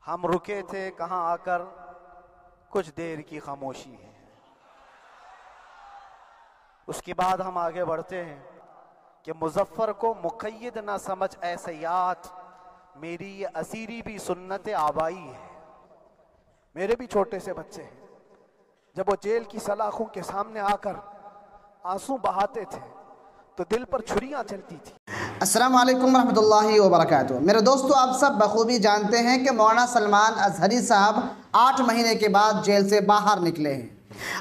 हम रुके थे कहाँ आकर, कुछ देर की खामोशी है। उसके बाद हम आगे बढ़ते हैं कि मुजफ्फर को मुक़य्यद ना समझ ऐसे याद, मेरी ये असीरी भी सुन्नत आबाई है। मेरे भी छोटे से बच्चे हैं, जब वो जेल की सलाखों के सामने आकर आंसू बहाते थे तो दिल पर छुरियां चलती थी। अस्सलामु अलैकुम रहमतुल्लाहि व बरकातुहू। मेरे दोस्तों, आप सब बखूबी जानते हैं कि मौलाना सलमान अज़हरी साहब 8 महीने के बाद जेल से बाहर निकले हैं।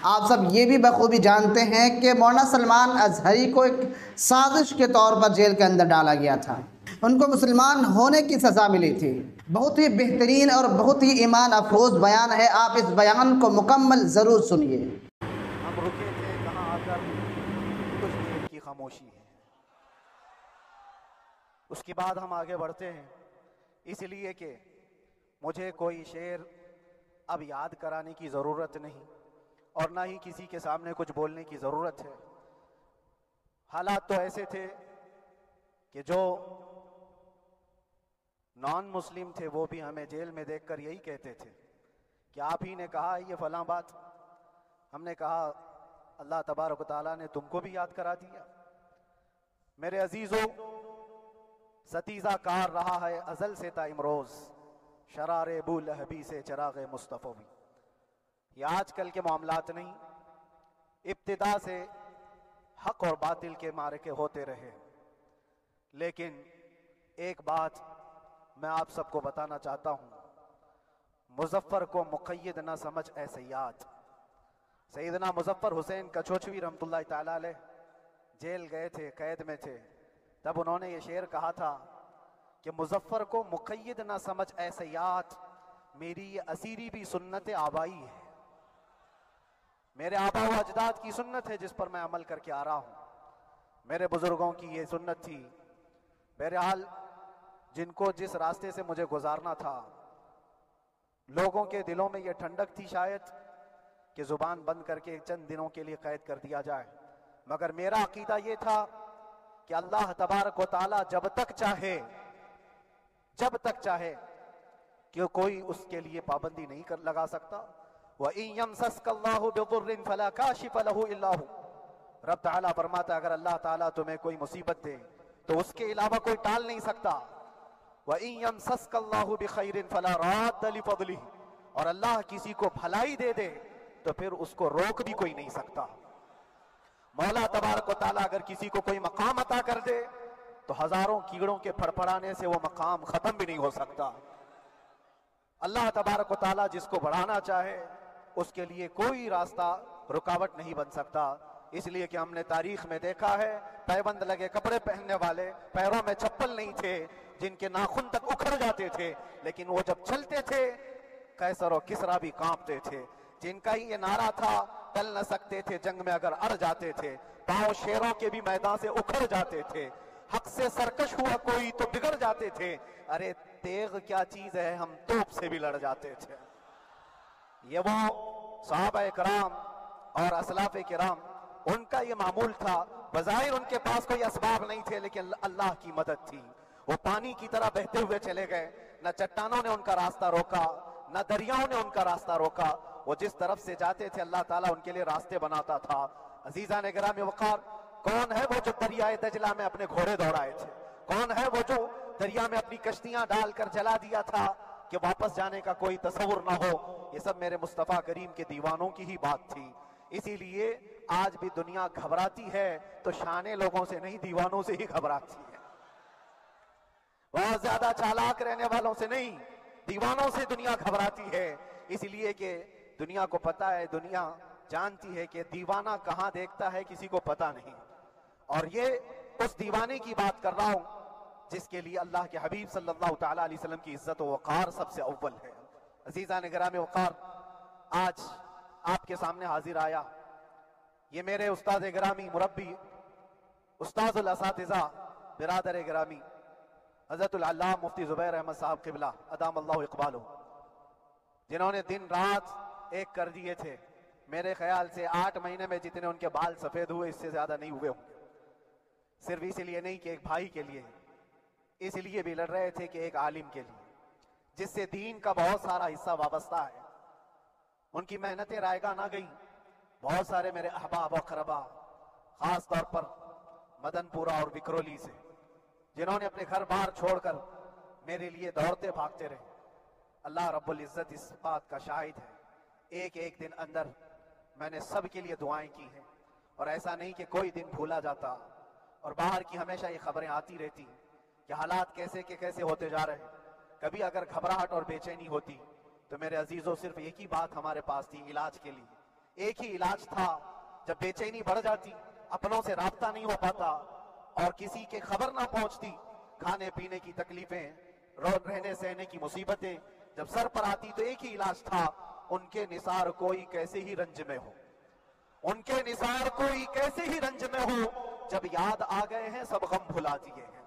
आप सब ये भी बखूबी जानते हैं कि मौलाना सलमान अज़हरी को एक साजिश के तौर पर जेल के अंदर डाला गया था। उनको मुसलमान होने की सज़ा मिली थी। बहुत ही बेहतरीन और बहुत ही ईमान अफरोज़ बयान है। आप इस बयान को मुकम्मल ज़रूर सुनिए। हम रुके थे कहाँ आकर, कुछ देर की खामोशी है। उसके बाद हम आगे बढ़ते हैं, इसलिए कि मुझे कोई शेर अब याद कराने की ज़रूरत नहीं और ना ही किसी के सामने कुछ बोलने की ज़रूरत है। हालात तो ऐसे थे कि जो नॉन मुस्लिम थे वो भी हमें जेल में देखकर यही कहते थे कि आप ही ने कहा ये फलां बात। हमने कहा अल्लाह तबारक व तआला ने तुमको भी याद करा दिया। मेरे अजीजों, सतीजा कार रहा है अजल से ता इमरोज, शरारे बू लहबी से चरागे मुस्तफ़वी। ये आजकल के मामलात नहीं, इब्तिदा से हक और बातिल के मारके होते रहे। लेकिन एक बात मैं आप सबको बताना चाहता हूं, मुजफ्फर को मुक़य्यद ना समझ ऐसे याद। सैयदना मुजफ्फर हुसैन कछोचवी रहमतुल्लाह तआला अलैह जेल गए थे, कैद में थे, तब उन्होंने ये शेर कहा था कि मुजफ्फर को मुक़य्यद ना समझ ऐसे याद, मेरी ये असीरी भी सुन्नत आबाई है। मेरे आबा व अजदाद की सुन्नत है जिस पर मैं अमल करके आ रहा हूं। मेरे बुजुर्गों की ये सुन्नत थी। बहरहाल जिनको जिस रास्ते से मुझे गुजारना था, लोगों के दिलों में ये ठंडक थी शायद कि जुबान बंद करके चंद दिनों के लिए कैद कर दिया जाए, मगर मेरा अकीदा ये था कि अल्लाह तबारक व तआला जब तक चाहे कि कोई उसके लिए पाबंदी नहीं कर लगा सकता। व इन यमसस्कल्लाहु बिदुर्रिन फला काशिफ लहु इल्ला हु। रब तआला फरमाता है अगर अल्लाह ताला तुम्हें कोई मुसीबत दे तो उसके अलावा कोई टाल नहीं सकता। व इन यमसस्कल्लाहु बिखैरिन फला राद्द लिफज़लिही। और अल्लाह किसी को भलाई दे दे तो फिर उसको रोक भी कोई नहीं सकता। मौला तबारक व तआला अगर किसी को कोई मकाम अता कर दे तो हजारों कीड़ों के फड़फड़ाने से वो मकाम खत्म भी नहीं हो सकता। अल्लाह तबारक व तआला जिसको बढ़ाना चाहे उसके लिए कोई रास्ता रुकावट नहीं बन सकता। इसलिए कि हमने तारीख में देखा है, पैबंद लगे कपड़े पहनने वाले, पैरों में चप्पल नहीं थे, जिनके नाखून तक उखड़ जाते थे, लेकिन वो जब चलते थे कैसर और किसरा भी कांपते थे। जिनका ही ये नारा था, टल न सकते थे जंग में अगर अड़ जाते थे, पांव शेरों के भी मैदान से उखड़ जाते थे, हक से सरकश हुआ कोई तो बिगड़ जाते थे, अरे तेग क्या चीज है हम तोप से भी लड़ जाते थे। ये वो सहाबा किराम और असलाफ किराम, उनका ये मामूल था। बज़ाहिर उनके पास कोई असबाब नहीं थे, लेकिन अल्लाह की मदद थी। वो पानी की तरह बहते हुए चले गए, न चट्टानों ने उनका रास्ता रोका, न दरियाओं ने उनका रास्ता रोका। वो जिस तरफ से जाते थे अल्लाह ताला उनके लिए रास्ते बनाता था। अजीजा ने गिरामी वक़ार, कौन है वो जो दरियाए दजला में अपने घोड़े दौड़ाए थे? कौन है वो जो दरिया में अपनी कश्तियां डालकर जला दिया था कि वापस जाने का कोई तसव्वुर ना हो? ये सब मेरे मुस्तफा करीम के दीवानों की ही बात थी। इसीलिए आज भी दुनिया घबराती है तो शाने लोगों से नहीं, दीवानों से ही घबराती है। बहुत ज्यादा चालाक रहने वालों से नहीं, दीवानों से दुनिया घबराती है। इसलिए कि दुनिया को पता है, दुनिया जानती है कि दीवाना कहां देखता है किसी को पता नहीं। और ये उस दीवाने की बात कर रहा हूं जिसके लिए अल्लाह के हबीब सल्लल्लाहु तआला अलैहि वसल्लम की इज्जत व वक़ार सबसे अव्वल है। अजीजा ने गिरामी वक़ार, आज आपके सामने हाजिर आया ये मेरे उस्ताद गिरामी मुरब्बी उस्ताजुल असातिज़ा बिरादर गिरामी हज़रतुल अल्लामा मुफ्ती ज़ुबैर अहमद साहब क़िबला अदाम अल्लाहु इक़बालहु, जिन्होंने दिन रात एक कर दिए थे। मेरे ख्याल से 8 महीने में जितने उनके बाल सफेद हुए इससे ज्यादा नहीं हुए होंगे। सिर्फ इसलिए नहीं कि एक भाई के लिए, इसलिए भी लड़ रहे थे कि एक आलिम के लिए। जिससे दीन का बहुत सारा हिस्सा वाबस्ता है। उनकी मेहनतें रायगा ना गई। बहुत सारे मेरे अहबाब और अक़रबा, खास तौर पर मदनपुरा और विक्रोली से, जिन्होंने अपने घर बार छोड़कर मेरे लिए दौड़ते भागते रहे। अल्लाह रब्बुल इज़्ज़त इस बात का शाहिद है, एक एक दिन अंदर मैंने सब के लिए दुआएं की हैं, और ऐसा नहीं कि कोई दिन भूला जाता। और बाहर की हमेशा ये खबरें आती रहती कि हालात कैसे के कैसे होते जा रहे हैं। कभी अगर घबराहट और बेचैनी होती तो मेरे अजीजों सिर्फ एक ही बात हमारे पास थी इलाज के लिए। एक ही इलाज था। जब बेचैनी बढ़ जाती, अपनों से राब्ता नहीं हो पाता और किसी के खबर ना पहुंचती, खाने पीने की तकलीफें, रहने सहने की मुसीबतें जब सर पर आती, तो एक ही इलाज था, उनके निसार कोई कैसे ही रंज में हो, उनके निसार कोई कैसे ही रंज में हो। जब याद आ गए हैं सब गम भुला दिए हैं,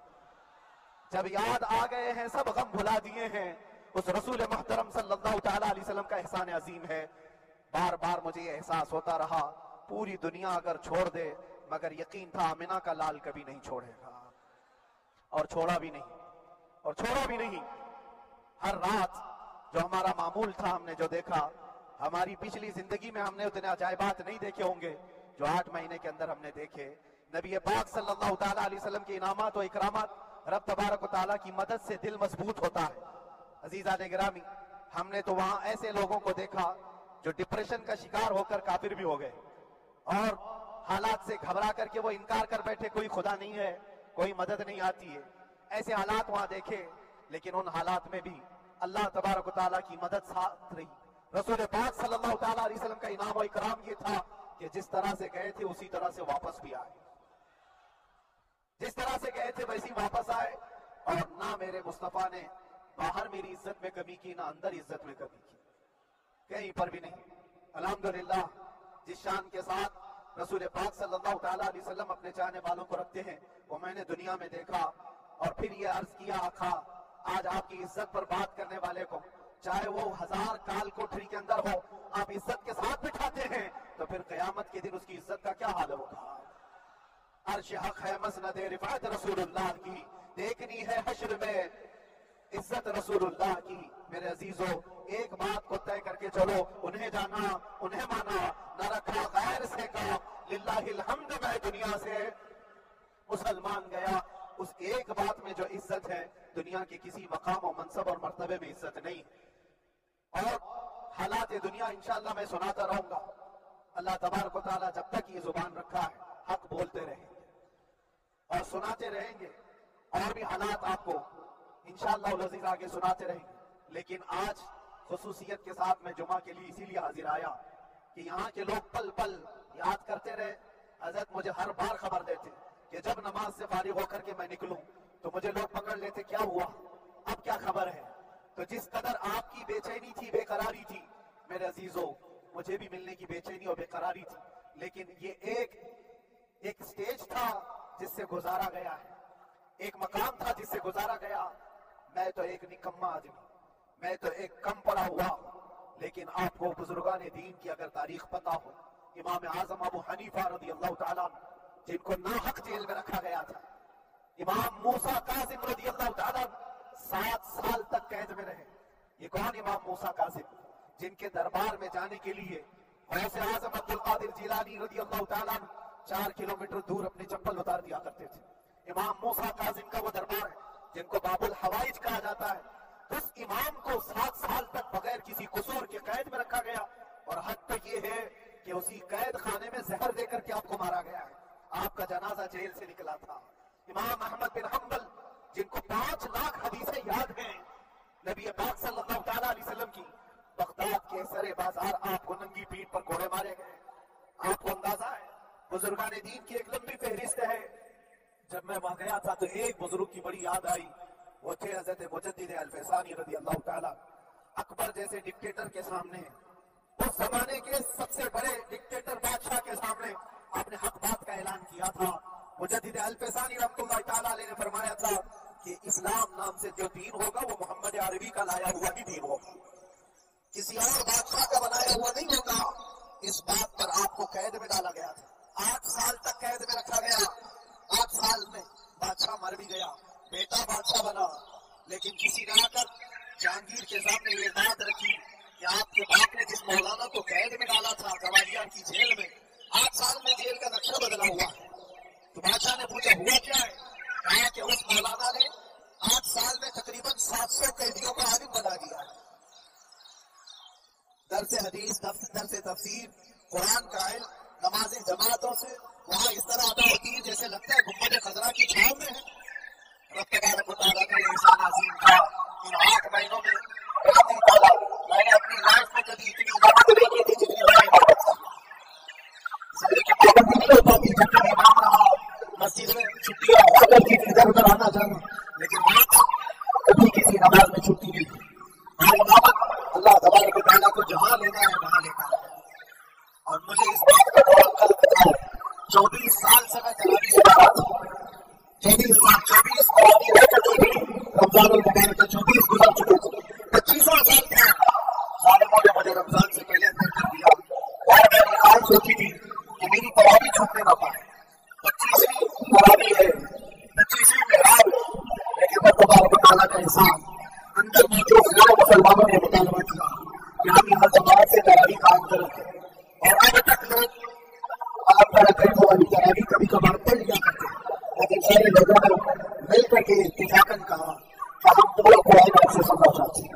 जब याद आ गए हैं सब गम भुला दिए हैं। उस रसूल मुहतरम सल्लल्लाहु तआला अलैहि वसल्लम का एहसान अजीम है। बार बार मुझे ये एहसास होता रहा, पूरी दुनिया अगर छोड़ दे, मगर यकीन था आमिना का लाल कभी नहीं छोड़ेगा, और छोड़ा भी नहीं, और छोड़ा भी नहीं। हर रात जो हमारा मामूल था, हमने जो देखा, हमारी पिछली जिंदगी में हमने उतने अजायबात नहीं देखे होंगे जो 8 महीने के अंदर हमने देखे। नबी पाक सल्लल्लाहु तआला अलैहि वसल्लम के इनामात और इकरामात, रब तबारक व तआला की मदद से दिल मजबूत होता है। अजीज़ान गिरामी, हमने तो वहां ऐसे लोगों को देखा जो डिप्रेशन का शिकार होकर काफिर भी हो गए, और हालात से घबरा करके वो इनकार कर बैठे, कोई खुदा नहीं है, कोई मदद नहीं आती है। ऐसे हालात वहां देखे, लेकिन उन हालात में भी अल्लाह तबारक व तआला की मदद साथ रही। रसूल पाक सल्लल्लाहु तआला अलैहि वसल्लम का इनाम और इकराम ये था कि जिस तरह से गए थे उसी तरह से वापस भी आए, जिस तरह से गए थे वैसी वापस आए। और ना मेरे मुस्तफा ने बाहर मेरी इज्जत में कमी की, ना अंदर इज्जत में कमी की, कहीं पर भी नहीं। अल्हम्दुलिल्लाह, जिस शान के साथ रसूल पाक सल्लल्लाहु तआला अलैहि वसल्लम अपने चाहने वालों को रखते हैं, वो मैंने दुनिया में देखा। और फिर ये अर्ज किया, आखा आज आपकी इज्जत पर बात करने वाले को, चाहे वो 1000 काल कोठरी के अंदर हो, आप इज्जत के साथ बिठाते हैं, तो फिर कयामत के दिन उसकी इज्जत का क्या हाल होगा। अर्श हक है मसनद रिफात रसूलुल्लाह की, देखनी है हश्र में इज्जत रसूलुल्लाह की। मेरे अजीजों, एक बात को तय करके चलो, उन्हें जाना, उन्हें माना, न रखा गैर से का। लिल्लाहिल हम्द, मैं दुनिया से मुसलमान गया। उस एक बात में जो इज्जत है, दुनिया के किसी मकाम और मनसब और मर्तबे में इज्जत नहीं। और हालात दुनिया इंशाअल्लाह मैं सुनाता रहूंगा। अल्लाह तबारक व तआला जब तक ये जुबान रखा है, हक बोलते रहेंगे और सुनाते रहेंगे, और भी हालात आपको इंशाअल्लाह अज़ीज़ आगे सुनाते रहेंगे। लेकिन आज खुसूसियत के साथ मैं जुमा के लिए इसीलिए हाजिर आया कि यहाँ के लोग पल पल याद करते रहे। हज़रत मुझे हर बार खबर देते कि जब नमाज से फारिग होकर के मैं निकलूं तो मुझे लोग पकड़ लेते, क्या हुआ, अब क्या खबर है। तो जिस कदर आपकी बेचैनी थी, बेकरारी थी, मेरे अजीजों, मुझे भी मिलने की बेचैनी और बेकरारी थी। लेकिन ये एक स्टेज था जिससे गुजारा गया है, एक मकाम था जिससे गुजारा गया। मैं तो एक निकम्मा आदमी, मैं तो एक कम पड़ा हुआ, लेकिन आपको बुजुर्गान दीन की अगर तारीख पता हो, इमाम आजम अबू हनीफा रज़ी अल्लाह तआला जिनको नाहक जेल में रखा गया था, इमाम मूसा कासिम रज़ी अल्लाह तआला 7 साल तक कैद में रहे। ये कौन इमाम मूसा कासिम, जिनके दरबार में जाने के लिए गौसे आजम अब्दुल कादिर जिलानी रज़ी अल्लाह तआला 4 किलोमीटर दूर अपनी चप्पल उतार दिया करते थे। इमाम मूसा कासिम का वो दरबार है जिनको बाबुल हवाइज कहा जाता है। उस इमाम को 7 साल तक बगैर किसी कसूर के कैद में रखा गया, और हद तक ये है कि उसी कैद खाने में जहर देकर के आपको मारा गया है। आपका जनाजा जेल से निकला था। इमाम अहमद बिन हम्बल, जिनको 5 लाख हदीसें याद हैं नबी पाक सल्लल्लाहु तआला अलैहि वसल्लम की, बगदाद के सरे बाजार आपको नंगी पीठ पर घोड़े मारे गए। आपको अंदाजा है, बुजुर्गान दीन की एक लंबी फहरिस्त है। जब मैं वहां गया था तो एक बुजुर्ग की बड़ी याद आई, वो थे हज़रत मुजद्दिद अल-फैसानी रज़ी अल्लाह तआला। अकबर जैसे डिक्टेटर के सामने, उस जमाने के सबसे बड़े डिक्टेटर बादशाह के सामने आपने हक बात का ऐलान किया था। मुजद्दिद अल-फैसानी रहमतुल्लाह तआला अलैह ने फरमाया था कि इस्लाम नाम से जो दीन होगा वो मोहम्मद अरबी का लाया हुआ ही दीन होगा, किसी और बादशाह का बनाया हुआ नहीं होगा। इस बात पर आपको कैद में डाला गया था, 8 साल तक कैद में रखा गया। 8 साल में बादशाह मर भी गया, बेटा बादशाह बना, लेकिन किसी ने आकर जहांगीर के सामने ये बात रखी कि आपके बाप ने जिस मौलाना को कैद में डाला था गवालियर की जेल में, 8 साल में जेल का नक्शा बदला हुआ है। तो बादशाह ने पूछा हुआ क्या है? कहा कि उस मौलाना ने 8 साल में तकरीबन 700 कैदियों को आलिम बना दिया है। दरसे हदीस, दरसे तफसीर, कुरान का इल्म, नमाज़ें जमातों से वहां इस तरह अदा होती है जैसे लगता है गुम्बद खजरा की छाव में है। रब तबारक व तआला का एहसान अज़ीम था। इन 8 महीनों में मैंने अपनी लाइफ में कभी इतनी इबादत नहीं की थी जितनी मैंने इबादत की। समय की पाबंदी नहीं हो पाती, जब भी इमाम रहा मस्जिद में छुट्टियां हुआ करती थी, इधर उधर आना जाना, लेकिन कभी किसी नमाज में छुट्टी नहीं थी। अल्लाह तबारक व तआला को जहां लेना है वहां लेना है। और मुझे इस बात का बड़ा गर्व पता है, 24 साल से मैं तरावी से रहा था। 24 तरावी रह चुकी थी, रमजान मुबारक का 24 गुजर चुके थे। 25वां साल था, ज़ालिमों ने मुझे रमजान से पहले अंदर कर दिया और मैंने ख्वाहिश सोची थी कि मेरी तरावी छूटने ना पाए। 25वीं तरावी है, 25वीं मेहराब, लेकिन रब तबारक व तआला का एहसान, अंदर मौजूद सारे मुसलमानों ने मुतालबा किया कि हम हर जमात से तरावी काम करें। और अब तक लोग आप वाली तरावी कभी कभार पढ़ लिया करते, लेकिन सारे लोगों ने मिल करके इत्तेफाकन कहा कि हम पूरा कुरान आपसे सुनना चाहते हैं।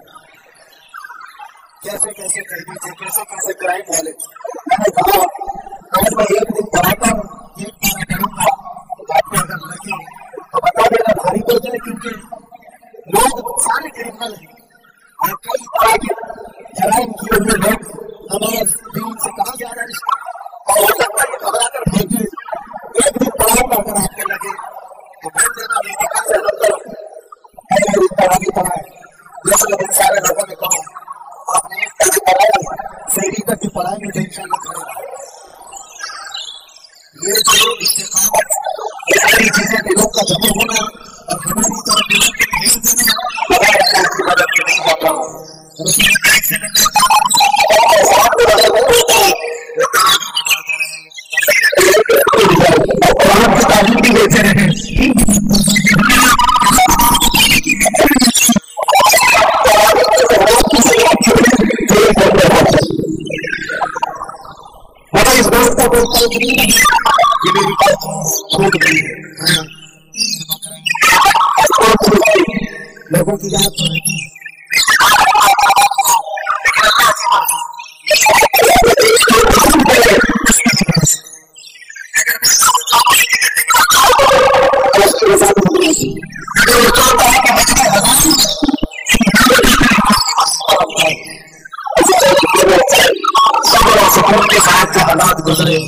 कैसे कैसे कैदी थे, कैसे कैसे क्राइम वाले थे। मैंने कहा आज मैं एक दिन पढ़ाता हूँ, एक पारा करूंगा, आपको अगर लगे तो बता देना, भारी पड़ जाए, क्योंकि लोग सारे क्रिमिनल हैं और कई तरह के जराइम किए हुए लोग नमाज दीन से कहा जा रहा है और हो सकता है घबरा कर भेजे। एक दिन पढ़ाऊंगा, अगर आपके लगे तो बोल देना, मेरी से तरावी पढ़ाए। जैसे लोग सारे लोगों ने कहा आपने एक तरावी पढ़ाया, शहरी तक भी पढ़ाएंगे तो इंशाअल्लाह करेगा। ये जो इस्तेकामत, ये सारी चीजें दिलों का जमा होना और हमारी तरफ दिलों को भेज देना, हमारे अल्लाह की मदद के नहीं होता। इस बात का बोलता है कि मेरी बात छूट गई है, लोगों की याद तो रहती है। के साथ जो हालात गुजरे